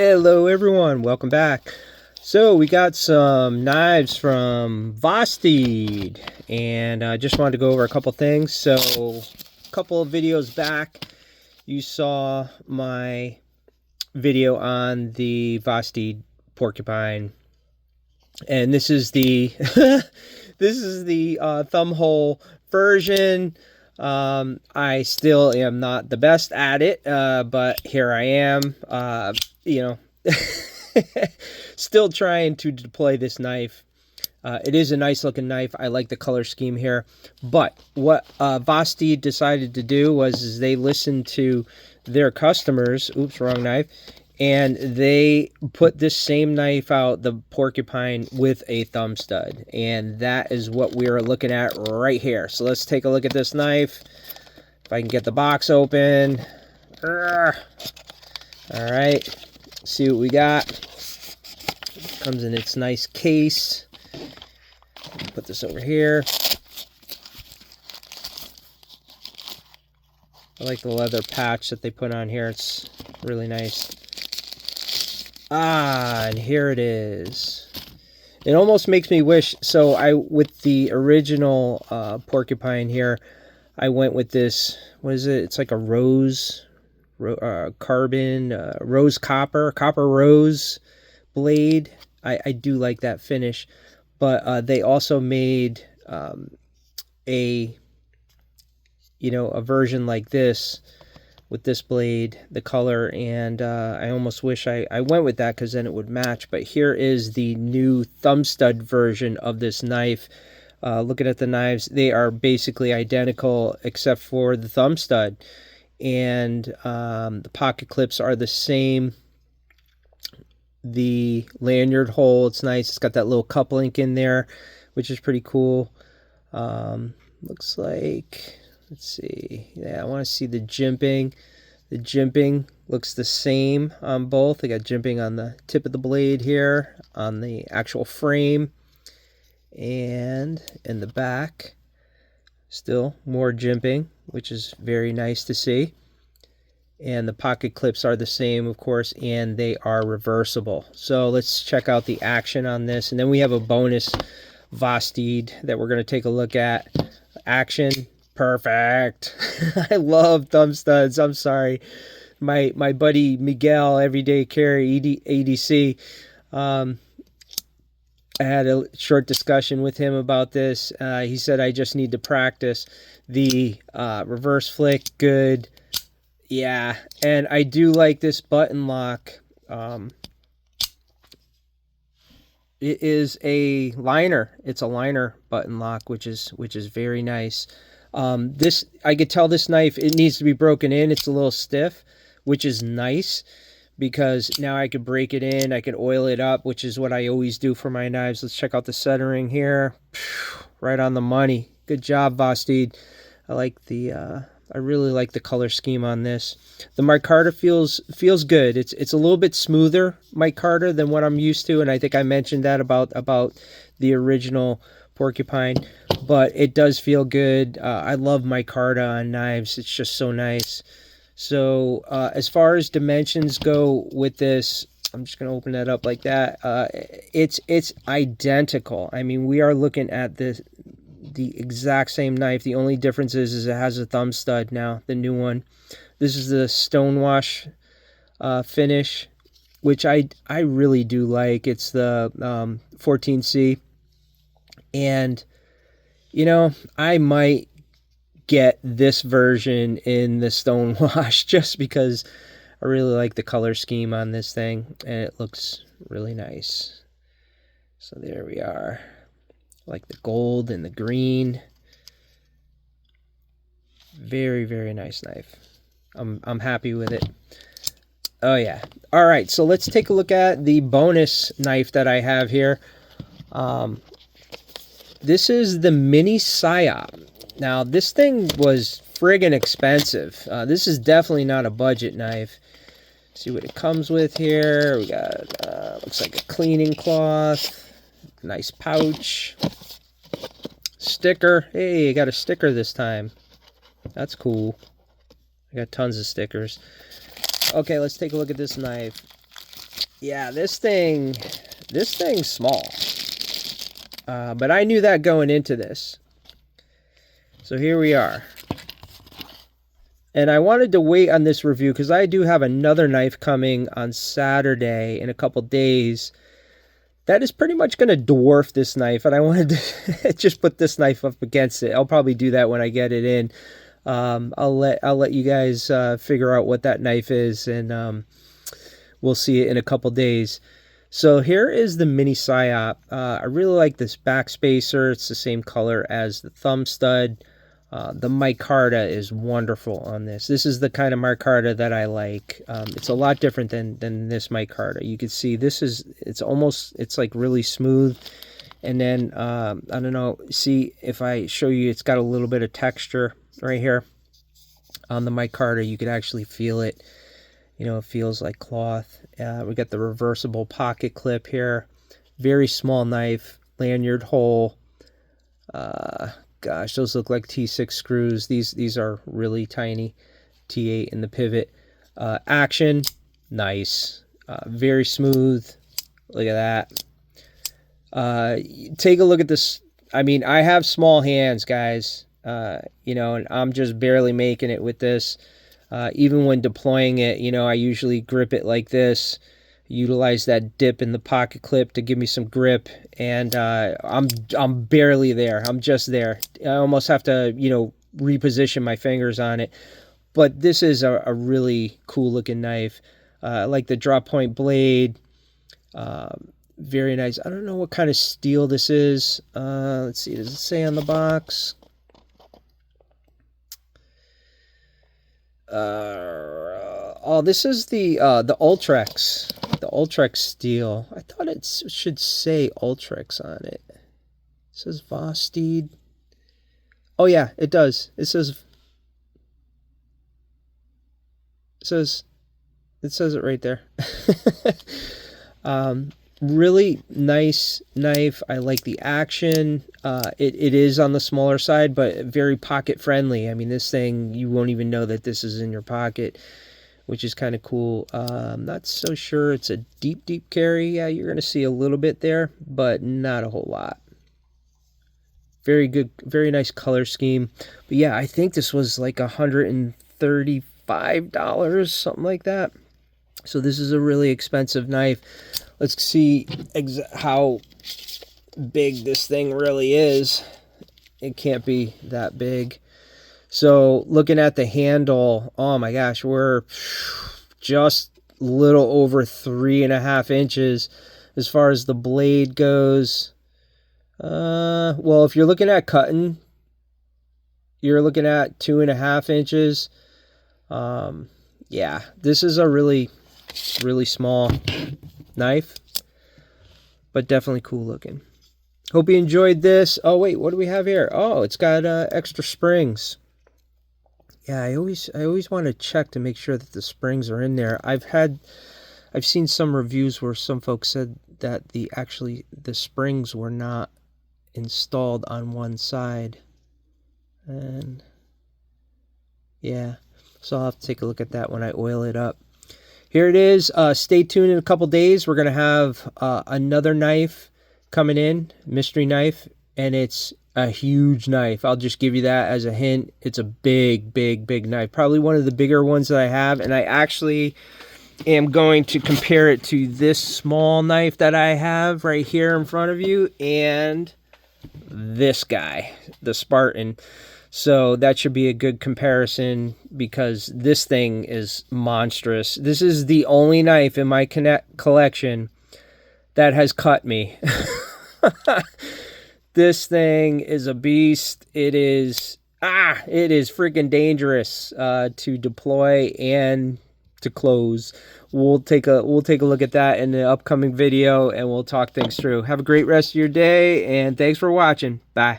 Hello everyone, welcome back. So we got some knives from Vosteed, and I just wanted to go over a couple things. So a couple of videos back, you saw my video on the Vosteed Porcupine, and this is the this is the thumb hole version. I still am not the best at it, but here I am. You know, still trying to deploy this knife. It is a nice looking knife. I like the color scheme here. But what Vosteed decided to do was they listened to their customers. Oops, wrong knife. And they put this same knife out, the Porcupine, with a thumb stud. And that is what we're looking at right here. So let's take a look at this knife. If I can get the box open. All right. See what we got. Comes in its nice case. Put this over here. I like the leather patch that they put on here. It's really nice. And here it is. It almost makes me wish, so with the original Porcupine here, I went with this, what is it? It's like a rose copper rose blade. I do like that finish, but they also made a version like this with this blade, the color, and I almost wish I went with that because then it would match. But here is the new thumb stud version of this knife. Looking at the knives, they are basically identical except for the thumb stud, and the pocket clips are the same. The lanyard hole, it's nice. It's got that little cup link in there, which is pretty cool. Looks like, let's see. Yeah, I want to see the jimping. The jimping looks the same on both. I got jimping on the tip of the blade here, on the actual frame, and in the back. Still more jimping, which is very nice to see. And the pocket clips are the same, of course, and they are reversible. So let's check out the action on this. And then we have a bonus Vosteed that we're going to take a look at. Action. Perfect. I love thumb studs. I'm sorry. My buddy Miguel, Everyday Carry, ADC, I had a short discussion with him about this. He said, I just need to practice. The reverse flick, good. Yeah, and I do like this button lock. It is a liner. It's a liner button lock, which is very nice. This, I could tell this knife, it needs to be broken in. It's a little stiff, which is nice because now I could break it in. I could oil it up, which is what I always do for my knives. Let's check out the centering here. Right on the money. Good job, Vosteed. I really like the color scheme on this. The micarta feels good. It's a little bit smoother micarta than what I'm used to, and I think I mentioned that about the original Porcupine, but it does feel good. I love micarta on knives. It's just so nice. So as far as dimensions go with this, I'm just going to open that up like that. It's identical. I mean, we are looking at the exact same knife. The only difference is it has a thumb stud now, the new one. This is the stonewash finish, which I really do like. It's the 14C, and I might get this version in the stonewash just because I really like the color scheme on this thing, and it looks really nice. So there we are. Like the gold and the green. Very, very nice knife. I'm happy with it. Oh yeah. All right, so let's take a look at the bonus knife that I have here. This is the mini Psyop. Now this thing was friggin' expensive. This is definitely not a budget knife. See what it comes with here. We got looks like a cleaning cloth. Nice pouch. Sticker. Hey, I got a sticker this time. That's cool. I got tons of stickers. Okay, let's take a look at this knife. Yeah, this thing's small. But I knew that going into this. So here we are. And I wanted to wait on this review because I do have another knife coming on Saturday in a couple days. That is pretty much going to dwarf this knife, and I wanted to just put this knife up against it. I'll probably do that when I get it in. I'll let you guys figure out what that knife is, and we'll see it in a couple days. So here is the mini Psyop. I really like this back spacer. It's the same color as the thumb stud. The micarta is wonderful on this. This is the kind of micarta that I like. It's a lot different than this micarta. You can see it's like really smooth. And then, I don't know, see if I show you, it's got a little bit of texture right here on the micarta. You could actually feel it. You know, it feels like cloth. We got the reversible pocket clip here. Very small knife, lanyard hole. Gosh, those look like T6 screws. These are really tiny. T8 in the pivot. Action, nice. Very smooth. Look at that. Take a look at this. I mean, I have small hands, guys. You know, and I'm just barely making it with this. Even when deploying it, you know, I usually grip it like this. Utilize that dip in the pocket clip to give me some grip, and I'm barely there. I'm just there. I almost have to, you know, reposition my fingers on it. But this is a really cool looking knife. I like the drop point blade. Very nice. I don't know what kind of steel this is. Let's see. Does it say on the box? Oh, this is the Ultrex. The Ultrex steel. I thought it should say Ultrex on it. It says Vosteed. Oh yeah, it does. It says it right there. Really nice knife. I like the action. It is on the smaller side, but very pocket friendly. I mean, this thing, you won't even know that this is in your pocket, which is kind of cool. I'm not so sure it's a deep carry. Yeah, you're going to see a little bit there, but not a whole lot. Very good, very nice color scheme. But yeah, I think this was like $135, something like that. So this is a really expensive knife. Let's see how big this thing really is. It can't be that big. So looking at the handle, oh my gosh, we're just a little over 3.5 inches as far as the blade goes. Well, if you're looking at cutting, you're looking at 2.5 inches. Yeah, this is a really small knife, but definitely cool looking. Hope you enjoyed this. Oh wait, what do we have here? Oh, it's got extra springs. Yeah, I always want to check to make sure that the springs are in there. I've seen some reviews where some folks said that the springs were not installed on one side, and yeah, so I'll have to take a look at that when I oil it up. Here it is. Stay tuned in a couple days. We're going to have another knife coming in, mystery knife, and it's a huge knife. I'll just give you that as a hint. It's a big knife. Probably one of the bigger ones that I have, and I actually am going to compare it to this small knife that I have right here in front of you and this guy, the Spartan. So that should be a good comparison because this thing is monstrous. This is the only knife in my collection that has cut me. This thing is a beast. It is freaking dangerous to deploy and to close. We'll take a look at that in the upcoming video, and we'll talk things through. Have a great rest of your day, and thanks for watching. Bye.